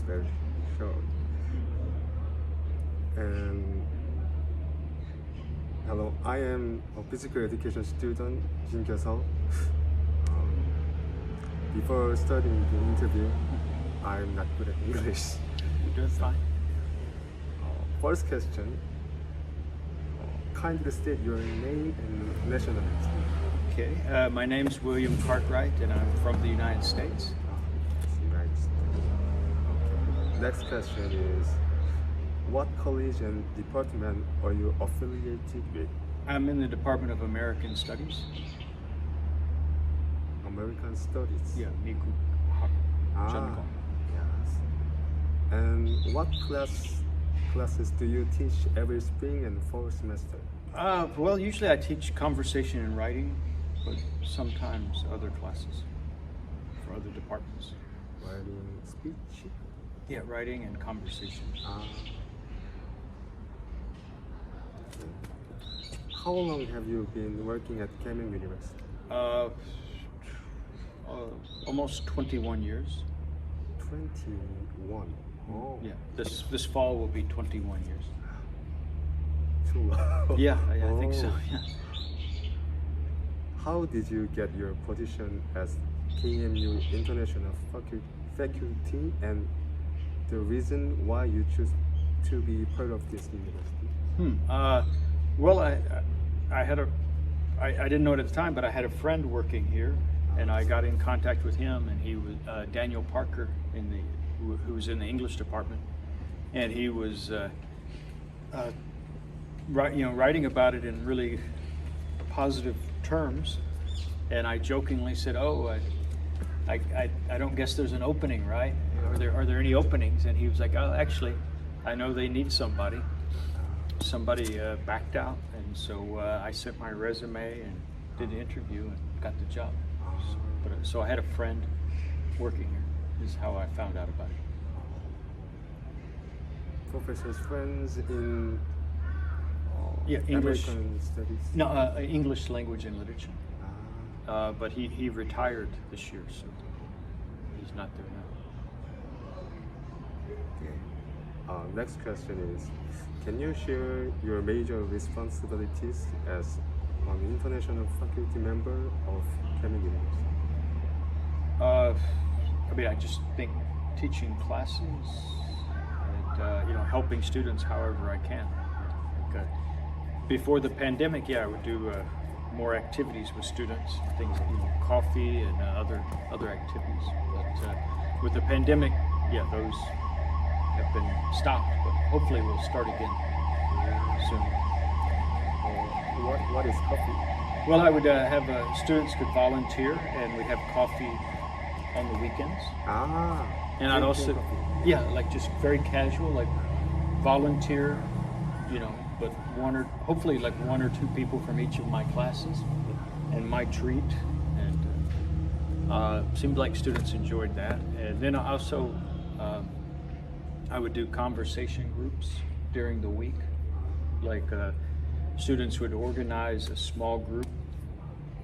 very short. And hello, I am a physical education student, Jin Kyo. Before starting the interview, I'm not good at English. You're doing fine. First question, kindly state your name and nationality. Okay, my name's William Cartwright, and I'm from the United States. United States. Okay. Next question is, what college and department are you affiliated with? I'm in the Department of American Studies. American Studies. Yeah, 미국 Ah, 전공. yes. And what classes do you teach every spring and fall semester? Well, usually I teach conversation and writing, but sometimes other classes for other departments. Writing, speech. Yeah, writing and conversation. Okay. How long have you been working at Kemin University? Almost 21 years. 21. Oh, Yeah, this fall will be 21 years. too long. Yeah, I think so. Oh. Yeah. How did you get your position as KMU International Faculty and the reason why you choose to be part of this university? Well, I didn't know it at the time, but I had a friend working here, and I got in contact with him, and he was Daniel Parker who was in the English department, and he was writing about it in really positive terms, and I jokingly said, "Oh, I don't guess there's an opening, right? Are there any openings?" And he was like, "Oh, actually, I know they need somebody." Somebody backed out, and so I sent my resume and did the interview and got the job. So I had a friend working here. This is how I found out about it. Professor's friends in Yeah, English. American Studies? No, English language and literature. But he retired this year, so he's not there now. Okay. Next question is, can you share your major responsibilities as an international faculty member of Kemin University? I just think teaching classes and helping students however I can. Like, before the pandemic, I would do more activities with students, things coffee and other activities. But with the pandemic, those have been stopped. But hopefully, we'll start again soon. What is coffee? Well, I would have students could volunteer, and we'd have coffee on the weekends. And I'd also, coffee. like just very casual, like volunteer, but hopefully like one or two people from each of my classes, and my treat. And seemed like students enjoyed that. And then also, I would do conversation groups during the week, like students would organize a small group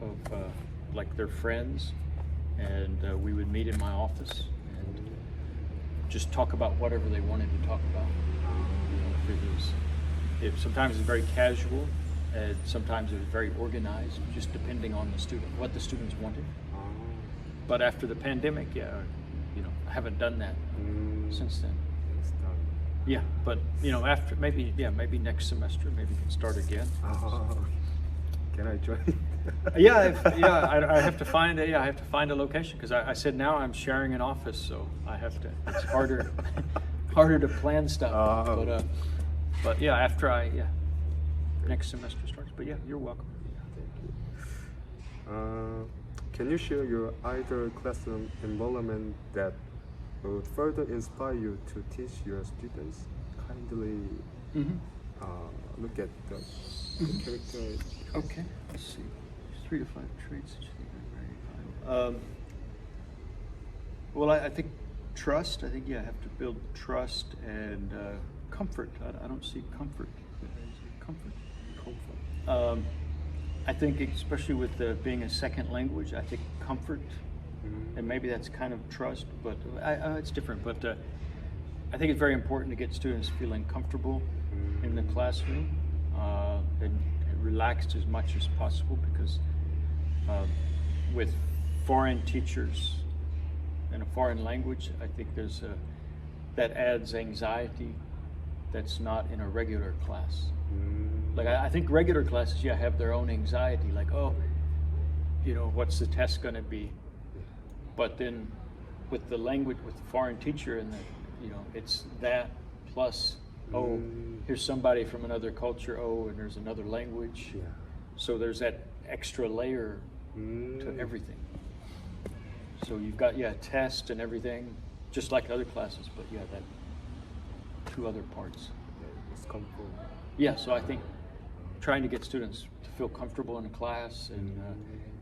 of like their friends, and we would meet in my office and just talk about whatever they wanted to talk about. Sometimes it's very casual, and sometimes it was very organized, just depending on the student, what the students wanted. But after the pandemic, I haven't done that since then. Yeah, but after maybe next semester, maybe we can start again. Can I join? I have to find a location, because I said now I'm sharing an office, so I have to. It's harder to plan stuff. But after next semester starts. But you're welcome. Thank you. Can you share your ideal classroom environment that would further inspire you to teach your students? Kindly look at the character. Okay, let's see. 3 to 5 traits that you think are very valuable. Well, I think trust. I think I have to build trust and comfort. I don't see comfort. Comfort. I think especially with being a second language, I think comfort, and maybe that's kind of trust, but it's different. But I think it's very important to get students feeling comfortable in the classroom and relaxed as much as possible, because with foreign teachers in a foreign language, I think that adds anxiety that's not in a regular class. Like I think regular classes, have their own anxiety, like, oh, what's the test going to be? But then with the language, with the foreign teacher, and it's that plus, oh, here's somebody from another culture, oh, and there's another language. Yeah. So there's that extra layer to everything. So you've got, test and everything, just like other classes, but that two other parts. Yeah, it's comfortable. Yeah, so I think trying to get students to feel comfortable in a class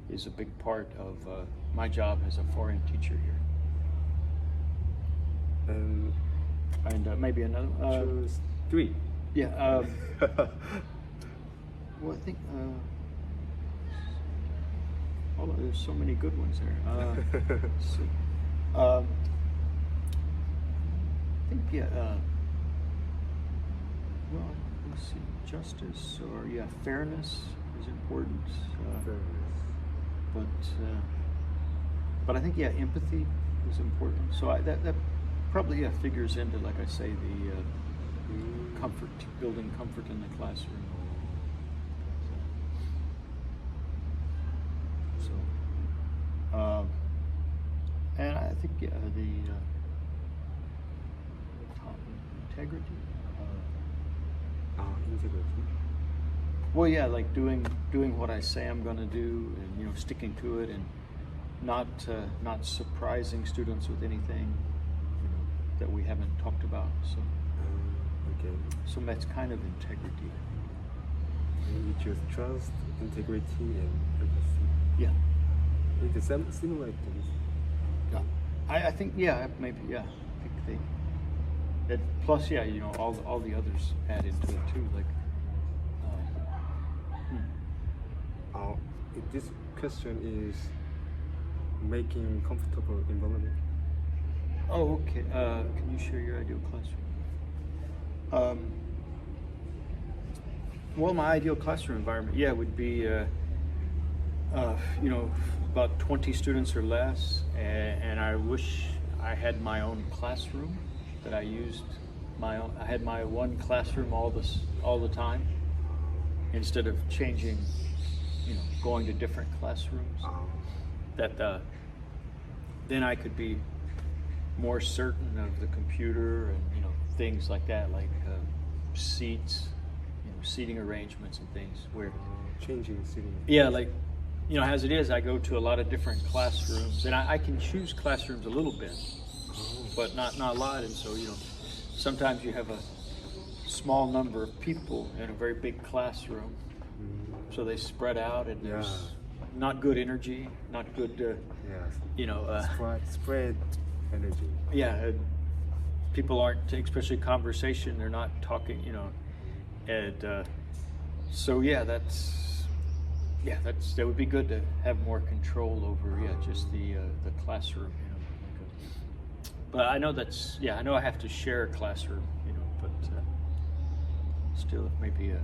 is a big part of my job as a foreign teacher here. And maybe another. choose 3. Yeah. Well, I think. Hold on, there's so many good ones there. Let's see. I think well, let's see. Justice or fairness is important. But I think empathy is important. So that probably figures into, like I say, the comfort, building comfort in the classroom. And I think the integrity. Integrity. Well, like doing what I say I'm going to do, and sticking to it, and not surprising students with anything that we haven't talked about. So Okay. so that's kind of integrity. And you choose trust, integrity, and empathy. Yeah. It's similar things. I think maybe I think plus all the others add into it too, like This question is making comfortable environment. Oh, okay. Can you share your ideal classroom? Well, my ideal classroom environment, would be about 20 students or less, and I wish I had my own classroom that I used. I had my one classroom all the time, instead of changing, going to different classrooms. That then I could be more certain of the computer and things like that, like seats, seating arrangements and things where Changing seating. like as it is, I go to a lot of different classrooms, and I can choose classrooms a little bit, but not a lot. And so sometimes you have a small number of people in a very big classroom, so they spread out, and there's not good energy, not good spread energy. and people aren't, especially conversation, they're not talking, and so that would be good to have more control over just the classroom, but I know I know I have to share a classroom, but still, if maybe a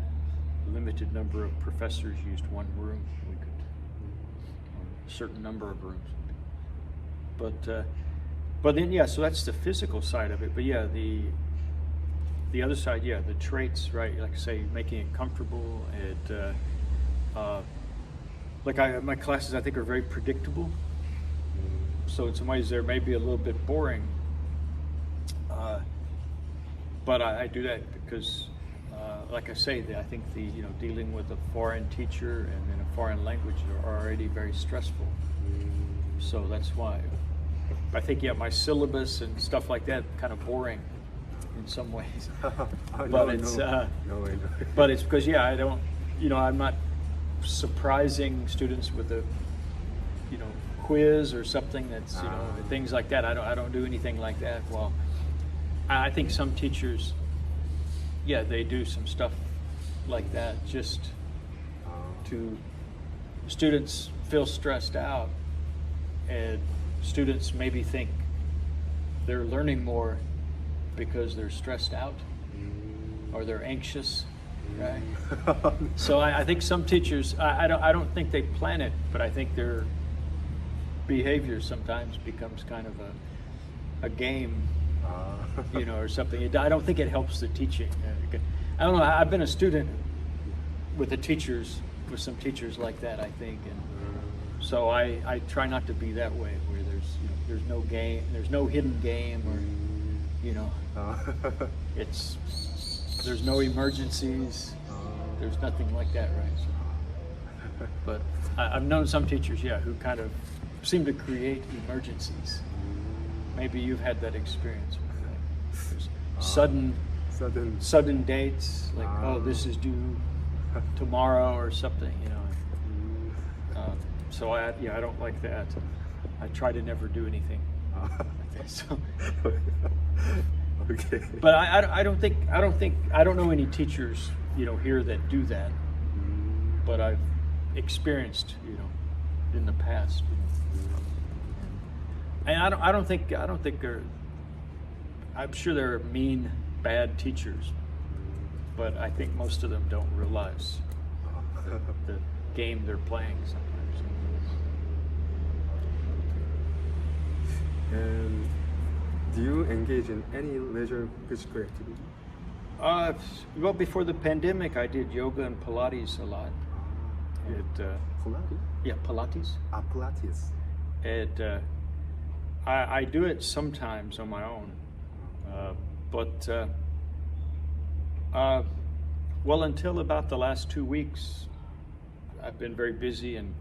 limited number of professors used one room, we could, or a certain number of rooms, but then so that's the physical side of it. But the other side, the traits, right? Like I say, making it comfortable. My classes, I think, are very predictable. So in some ways, they may be a little bit boring. But I do that because, like I say, I think dealing with a foreign teacher and in a foreign language are already very stressful. So that's why I think my syllabus and stuff like that kind of boring in some ways. But it's because I don't, I'm not surprising students with a quiz or something that's things like that. I don't do anything like that. Well, I think some teachers they do some stuff like that just to students feel stressed out, and students maybe think they're learning more because they're stressed out or they're anxious, right? So I think some teachers, I don't think they plan it, but I think their behavior sometimes becomes kind of a game, you know, or something. I don't think it helps the teaching. I don't know. I've been a student with some teachers like that, I think, and so I try not to be that way, where there's no game, there's no hidden game, or there's no emergencies, there's nothing like that, right? So, but I've known some teachers, who kind of seem to create emergencies. Maybe you've had that experience, like sudden dates, like this is due tomorrow or something, so I don't like that. I try to never do anything like that. So, okay. But I don't know any teachers here that do that. But I've experienced in the past. And I don't think they're. I'm sure there are mean, bad teachers, but I think most of them don't realize the game they're playing sometimes. And do you engage in any leisure physical activity? Well, before the pandemic, I did yoga and Pilates a lot. Pilates? Yeah, Pilates. Pilates. I do it sometimes on my own, but until about the last 2 weeks, I've been very busy, and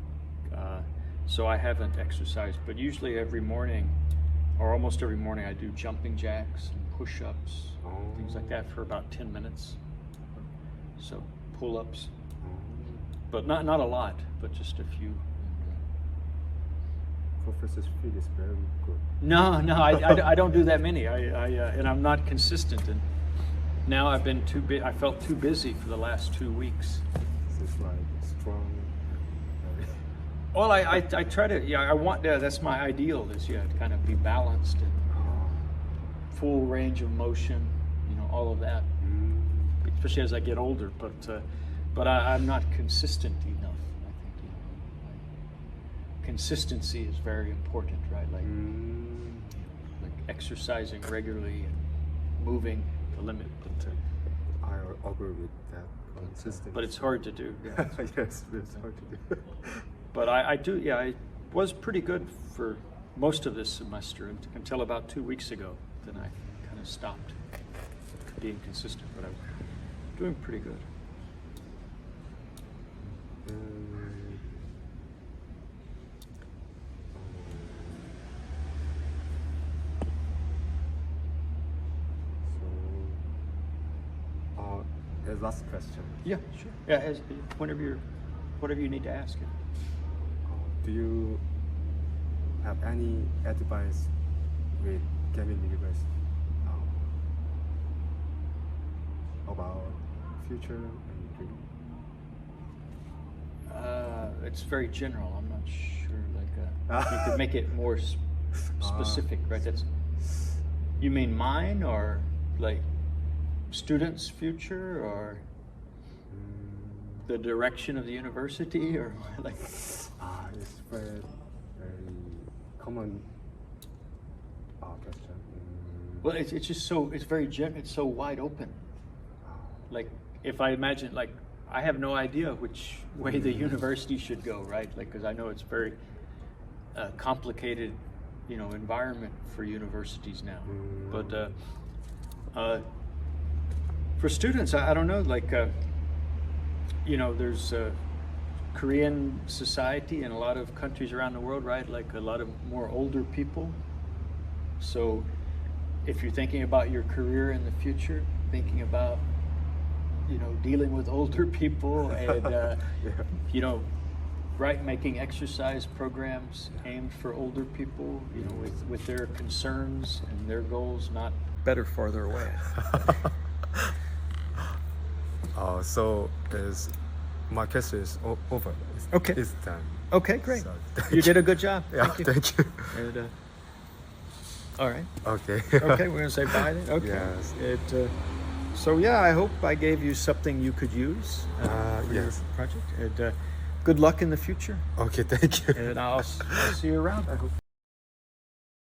so I haven't exercised. But usually every morning, or almost every morning, I do jumping jacks and push-ups, things like that, for about 10 minutes. So pull-ups, but not a lot, but just a few. Professor's feet is very good. No, I don't do that many. And I'm not consistent. And now I've been I felt too busy for the last 2 weeks. It's like strong. Well, I try to. I want. That's my ideal. Is to kind of be balanced and full range of motion. All of that. Especially as I get older. But I'm not consistent enough. Consistency is very important, right? Like exercising regularly and moving the limit. I agree with that. Consistency. But it's hard to do. Yeah. Yes, it's hard to do. But I do. Yeah, I was pretty good for most of this semester until about 2 weeks ago. Then I kind of stopped being consistent. But I'm doing pretty good. Last question. Yeah, sure. Yeah, whatever you need to ask it. Do you have any advice with Kevin University about future and dream? It's very general. I'm not sure. Like, you could make it more specific, right? You mean mine, or like students' future, or the direction of the university, or like? It's very common question. Well, it's just it's very it's so wide open. Like, if I imagine, like, I have no idea which way the university should go, right? Like, because I know it's very complicated, environment for universities now. But for students, I don't know, like, there's Korean society in a lot of countries around the world, right? Like, a lot of more older people. So if you're thinking about your career in the future, thinking about, dealing with older people and, right, making exercise programs aimed for older people, with their concerns and their goals not better farther away. So my question is over. Okay. It's done. Okay, great. So, you did a good job. Yeah, Thank you. thank you. And, All right. Okay. Okay, we're gonna say bye then. Okay. Yes. So yeah, I hope I gave you something you could use for your Yes. project. And good luck in the future. Okay, thank you. And I'll see you around, I hope.